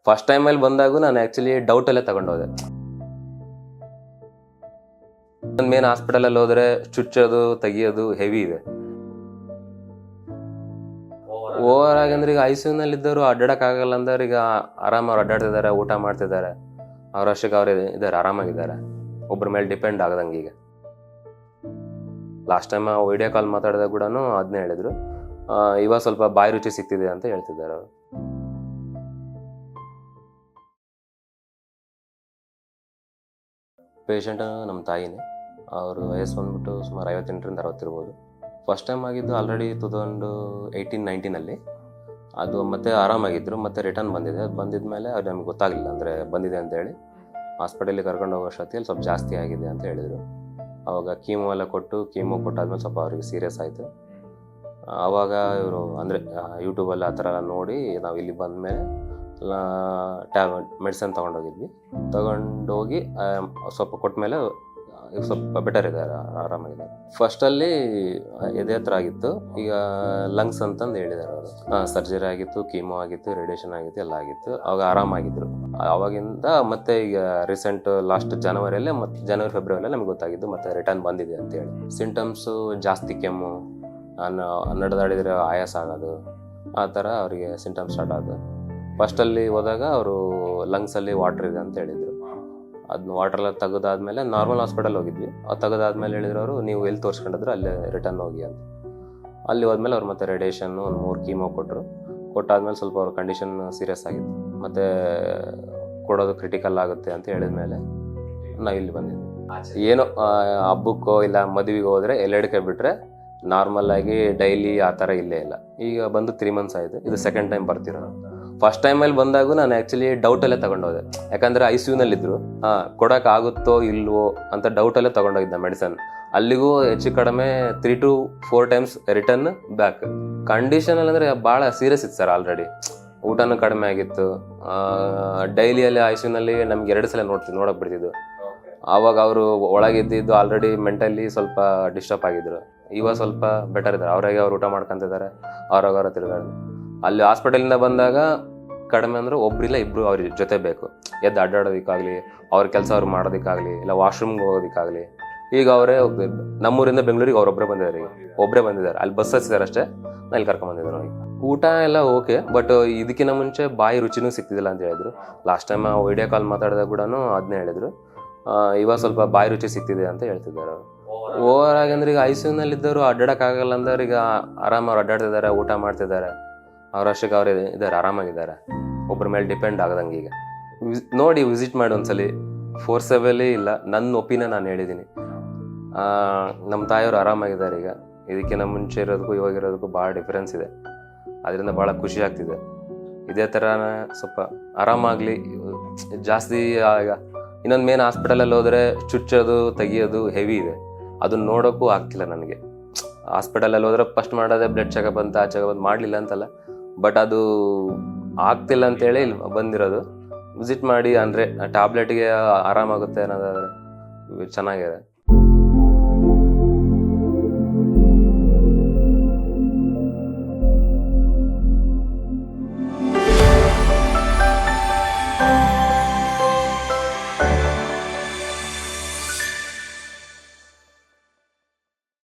First ಟೈಮಲ್ಲಿ ಬಂದಾಗೂ ನಾನು actually ಡೌಟಲ್ಲೇ ತಗೊಂಡೋದೆ. ನನ್ನ ಮೇನ್ ಹಾಸ್ಪಿಟಲಲ್ಲಿ ಹೋದರೆ ಚುಚ್ಚೋದು ತೆಗಿಯೋದು ಹೆವಿ ಇದೆ. ಓವರ್ ಆಗಿ ಅಂದ್ರೆ ಈಗ ICU-ನಲ್ಲಿದ್ದವರು ಅಡ್ಡಾಡಕ್ಕಾಗಲ್ಲ ಅಂದ್ರೆ ಈಗ ಆರಾಮಾಗಿ ಅಡ್ಡಾಡ್ತಿದ್ದಾರೆ, ಊಟ ಮಾಡ್ತಿದ್ದಾರೆ, ಅವರಷ್ಟಕ್ಕೆ ಅವ್ರು ಇದ್ದಾರೆ, ಆರಾಮಾಗಿದ್ದಾರೆ, ಒಬ್ಬರ ಮೇಲೆ ಡಿಪೆಂಡ್ ಆಗದಂಗೆ. ಈಗ ಲಾಸ್ಟ್ ಟೈಮ್ ವಿಡಿಯೋ ಕಾಲ್ ಮಾತಾಡಿದಾಗ ಕೂಡ ಅದನ್ನೇ ಹೇಳಿದ್ರು, ಇವಾಗ ಸ್ವಲ್ಪ ಬಾಯಿ ರುಚಿ ಸಿಗ್ತಿದೆ ಅಂತ ಹೇಳ್ತಿದ್ದಾರೆ ಅವರು. ಪೇಷಂಟ್ ನಮ್ಮ ತಾಯಿನೇ. ಅವರು ವಯಸ್ಸು ಬಂದ್ಬಿಟ್ಟು ಸುಮಾರು 58ರಿಂದ 60 ಇರ್ಬೋದು. ಫಸ್ಟ್ ಟೈಮ್ ಆಗಿದ್ದು ಆಲ್ರೆಡಿ 2018-19 ಅದು ಮತ್ತೆ ಆರಾಮಾಗಿದ್ದರು. ಮತ್ತೆ ರಿಟರ್ನ್ ಬಂದಿದೆ. ಅದು ಬಂದಿದ್ಮೇಲೆ ಅದು ನಮಗೆ ಗೊತ್ತಾಗಲಿಲ್ಲ ಅಂದರೆ ಬಂದಿದೆ ಅಂತೇಳಿ ಹಾಸ್ಪಿಟಲಿಗೆ ಕರ್ಕೊಂಡು ಹೋಗೋ ಅಷ್ಟೊತ್ತಿಯಲ್ಲಿ ಸ್ವಲ್ಪ ಜಾಸ್ತಿ ಆಗಿದೆ ಅಂತ ಹೇಳಿದರು. ಆವಾಗ ಕೀಮೋ ಎಲ್ಲ ಕೊಟ್ಟಾದ್ಮೇಲೆ ಸ್ವಲ್ಪ ಅವ್ರಿಗೆ ಸೀರಿಯಸ್ ಆಯಿತು. ಆವಾಗ ಇವರು ಅಂದರೆ ಯೂಟ್ಯೂಬಲ್ಲಿ ಆ ಥರ ಎಲ್ಲ ನೋಡಿ ನಾವು ಇಲ್ಲಿ ಬಂದಮೇಲೆ ಮೆಡಿಸನ್ ತೊಗೊಂಡೋಗಿ ಸ್ವಲ್ಪ ಕೊಟ್ಟಮೇಲೆ ಈಗ ಸ್ವಲ್ಪ ಬೆಟರ್ ಇದ್ದಾರೆ, ಆರಾಮಾಗಿದ್ದಾರೆ. ಫಸ್ಟಲ್ಲಿ ಎದೆ ಹತ್ರ ಆಗಿತ್ತು, ಈಗ ಲಂಗ್ಸ್ ಅಂತಂದು ಹೇಳಿದ್ದಾರೆ ಅವರು. ಸರ್ಜರಿ ಆಗಿತ್ತು, ಕೀಮೋ ಆಗಿತ್ತು, ರೇಡಿಯೇಷನ್ ಆಗಿತ್ತು, ಎಲ್ಲ ಆಗಿತ್ತು. ಅವಾಗ ಆರಾಮಾಗಿದ್ರು. ಆವಾಗಿಂದ ಮತ್ತೆ ಈಗ ರೀಸೆಂಟ್ ಲಾಸ್ಟ್ ಜನವರಿಯಲ್ಲೇ ಮತ್ತು ಜನವರಿ-ಫೆಬ್ರವರಿಯಲ್ಲೇ ನಮ್ಗೆ ಗೊತ್ತಾಗಿದ್ದು ಮತ್ತೆ ರಿಟರ್ನ್ ಬಂದಿದೆ ಅಂತೇಳಿ. ಸಿಂಟಮ್ಸು ಜಾಸ್ತಿ ಕೆಮ್ಮು, ನಡೆದಾಡಿದರೆ ಆಯಾಸ ಆಗೋದು, ಆ ಥರ ಅವರಿಗೆ ಸಿಂಟಮ್ಸ್ ಸ್ಟಾರ್ಟ್ ಆಗೋದು. ಫಸ್ಟಲ್ಲಿ ಹೋದಾಗ ಅವರು ಲಂಗ್ಸಲ್ಲಿ ವಾಟ್ರ್ ಇದೆ ಅಂತ ಹೇಳಿದರು. ಅದನ್ನ ವಾಟ್ರೆಲ್ಲ ತೆಗೆದಾದ್ಮೇಲೆ ನಾರ್ಮಲ್ ಹಾಸ್ಪಿಟಲ್ ಹೋಗಿದ್ವಿ. ಅದು ತೆಗೆದಾದ್ಮೇಲೆ ಹೇಳಿದ್ರು ಅವರು, ನೀವು ಎಲ್ಲಿ ತೋರಿಸ್ಕೊಂಡಿದ್ರು ಅಲ್ಲೇ ರಿಟರ್ನ್ ಹೋಗಿ ಅಂತ. ಅಲ್ಲಿ ಹೋದ್ಮೇಲೆ ಅವ್ರು ಮತ್ತೆ ರೇಡಿಯೇಷನ್ನು ಒಂದು 3 ಕೀಮೋ ಕೊಟ್ಟಾದ್ಮೇಲೆ ಸ್ವಲ್ಪ ಅವ್ರ ಕಂಡೀಷನ್ ಸೀರಿಯಸ್ ಆಗಿತ್ತು. ಮತ್ತು ಕೊಡೋದು ಕ್ರಿಟಿಕಲ್ ಆಗುತ್ತೆ ಅಂತ ಹೇಳಿದ್ಮೇಲೆ ನಾವು ಇಲ್ಲಿ ಬಂದಿದ್ವಿ. ಏನೋ ಹಬ್ಬಕ್ಕೋ ಇಲ್ಲ ಮದುವೆಗೆ ಹೋದರೆ ಎಲ್ಲೆಡಕ್ಕೆ ಬಿಟ್ಟರೆ ನಾರ್ಮಲ್ಲಾಗಿ ಡೈಲಿ ಆ ಥರ ಇಲ್ಲೇ ಇಲ್ಲ. ಈಗ ಬಂದು 3 months ಆಯಿತು. ಇದು ಸೆಕೆಂಡ್ ಟೈಮ್ ಬರ್ತಿರೋದು. ಫಸ್ಟ್ ಟೈಮಲ್ಲಿ ಬಂದಾಗೂ ನಾನು ಆ್ಯಕ್ಚುಲಿ ಡೌಟಲ್ಲೇ ತಗೊಂಡೋದೆ. ಯಾಕಂದರೆ ICU-ನಲ್ಲಿದ್ದರು, ಕೊಡೋಕ್ಕಾಗುತ್ತೋ ಇಲ್ವೋ ಅಂತ ಡೌಟಲ್ಲೇ ತೊಗೊಂಡೋಗಿದ್ದೆ ಮೆಡಿಸನ್. ಅಲ್ಲಿಗೂ ಹೆಚ್ಚು ಕಡಿಮೆ 3 to 4 times ರಿಟರ್ನ್ ಬ್ಯಾಕ್. ಕಂಡೀಷನಲ್ಲಿ ಅಂದರೆ ಭಾಳ ಸೀರಿಯಸ್ ಇತ್ತು ಸರ್. ಆಲ್ರೆಡಿ ಊಟನೂ ಕಡಿಮೆ ಆಗಿತ್ತು. ಡೈಲಿಯಲ್ಲಿ ICU-ನಲ್ಲಿ ನಮ್ಗೆ 2 ಸಲ ನೋಡೋಕೆ ಬಿಡ್ತಿದ್ದು. ಆವಾಗ ಅವರು ಒಳಗಿದ್ದು ಆಲ್ರೆಡಿ ಮೆಂಟಲಿ ಸ್ವಲ್ಪ ಡಿಸ್ಟರ್ಬ್ ಆಗಿದ್ರು. ಇವಾಗ ಸ್ವಲ್ಪ ಬೆಟರ್ ಇದ್ದಾರೆ. ಅವ್ರಾಗೆ ಅವ್ರು ಊಟ ಮಾಡ್ಕೊತಿದ್ದಾರೆ, ಅವ್ರಾಗ ತಿರುಗಾಡ. ಅಲ್ಲಿ ಹಾಸ್ಪಿಟಲಿಂದ ಬಂದಾಗ ಕಡಿಮೆ ಅಂದರೆ ಒಬ್ಬರಿಲ್ಲ ಇಬ್ಬರು ಅವ್ರ ಜೊತೆ ಬೇಕು. ಎದ್ದು ಅಡ್ಡಾಡೋದಕ್ಕಾಗಲಿ, ಅವ್ರ ಕೆಲಸ ಅವ್ರು ಮಾಡೋದಕ್ಕಾಗಲಿ, ಇಲ್ಲ ವಾಶ್ರೂಮ್ಗೆ ಹೋಗೋದಕ್ಕಾಗಲಿ. ಈಗ ಅವರೇ ಹೋಗ್ತಿದ್ರು. ನಮ್ಮೂರಿಂದ ಬೆಂಗಳೂರಿಗೆ ಅವರೊಬ್ಬರೇ ಬಂದಿದ್ದಾರೆ. ಈಗ ಒಬ್ಬರೇ ಬಂದಿದ್ದಾರೆ. ಅಲ್ಲಿ ಬಸ್ ಹಚ್ಚಿದ್ದಾರೆ ಅಷ್ಟೇ, ನಾನು ಇಲ್ಲಿ ಕರ್ಕೊಂಬಂದಿದ್ರು. ಊಟ ಎಲ್ಲ ಓಕೆ, ಬಟ್ ಇದಕ್ಕಿಂತ ಮುಂಚೆ ಬಾಯಿ ರುಚಿನೂ ಸಿಗ್ತಿದ್ದಿಲ್ಲ ಅಂತ ಹೇಳಿದ್ರು. ಲಾಸ್ಟ್ ಟೈಮ್ ವಿಡಿಯೋ ಕಾಲ್ ಮಾತಾಡಿದಾಗ ಕೂಡ ಅದನ್ನೇ ಹೇಳಿದ್ರು, ಇವಾಗ ಸ್ವಲ್ಪ ಬಾಯಿ ರುಚಿ ಸಿಗ್ತಿದೆ ಅಂತ ಹೇಳ್ತಿದ್ದಾರೆ ಅವರು. ಓವರ್ ಆಗಿ ಅಂದ್ರೆ ಈಗ ICU-ನಲ್ಲಿದ್ದವರು ಅಡ್ಡಾಡಕ್ಕಾಗಲ್ಲ ಅಂದ್ರೆ ಈಗ ಆರಾಮಾಗಿ ಅಡ್ಡಾಡ್ತಿದ್ದಾರೆ, ಊಟ ಮಾಡ್ತಿದ್ದಾರೆ, ಅವರಷ್ಟಕ್ಕೆ ಅವ್ರು ಇದ್ದಾರೆ, ಆರಾಮಾಗಿದ್ದಾರೆ, ಒಬ್ಬರ ಮೇಲೆ ಡಿಪೆಂಡ್ ಆಗದಂಗೆ. ಈಗ ನೋಡಿ ವಿಸಿಟ್ ಮಾಡಿ ಒಂದ್ಸಲಿ. ಫೋರ್ಸಬಲಿ ಇಲ್ಲ, ನನ್ನ ಒಪಿನಿಯನ್ ನಾನು ಹೇಳಿದ್ದೀನಿ. ನಮ್ಮ ತಾಯಿಯವರು ಆರಾಮಾಗಿದ್ದಾರೆ. ಈಗ ಇದಕ್ಕಿಂತ ಮುಂಚೆ ಇರೋದಕ್ಕೂ ಇವಾಗಿರೋದಕ್ಕೂ ಭಾಳ ಡಿಫ್ರೆನ್ಸ್ ಇದೆ. ಅದರಿಂದ ಭಾಳ ಖುಷಿ ಆಗ್ತಿದೆ. ಇದೇ ಥರ ಸ್ವಲ್ಪ ಆರಾಮಾಗಲಿ. ಜಾಸ್ತಿ ಈಗ ಇನ್ನೊಂದು ಮೇನ್ ಹಾಸ್ಪಿಟಲಲ್ಲಿ ಹೋದರೆ ಚುಚ್ಚೋದು ತೆಗಿಯೋದು ಹೆವಿ ಇದೆ. ಅದನ್ನ ನೋಡೋಕ್ಕೂ ಆಗ್ತಿಲ್ಲ ನನಗೆ. ಹಾಸ್ಪಿಟಲಲ್ಲಿ ಹೋದ್ರೆ ಫಸ್ಟ್ ಮಾಡೋದೇ ಬ್ಲಡ್ ಚೆಕಪ್ ಅಂತ, ಆ ಚೆಕಪ್ ಮಾಡಲಿಲ್ಲ ಅಂತಲ್ಲ, ಬಟ್ ಅದು ಆಗ್ತಿಲ್ಲ ಅಂತೇಳಿ ಇಲ್ಲಿ ಬಂದಿರೋದು. ವಿಸಿಟ್ ಮಾಡಿ ಅಂದರೆ ಟ್ಯಾಬ್ಲೆಟ್ಗೆ ಆರಾಮಾಗುತ್ತೆ ಅನ್ನೋದಾದರೆ ಚೆನ್ನಾಗಿದೆ.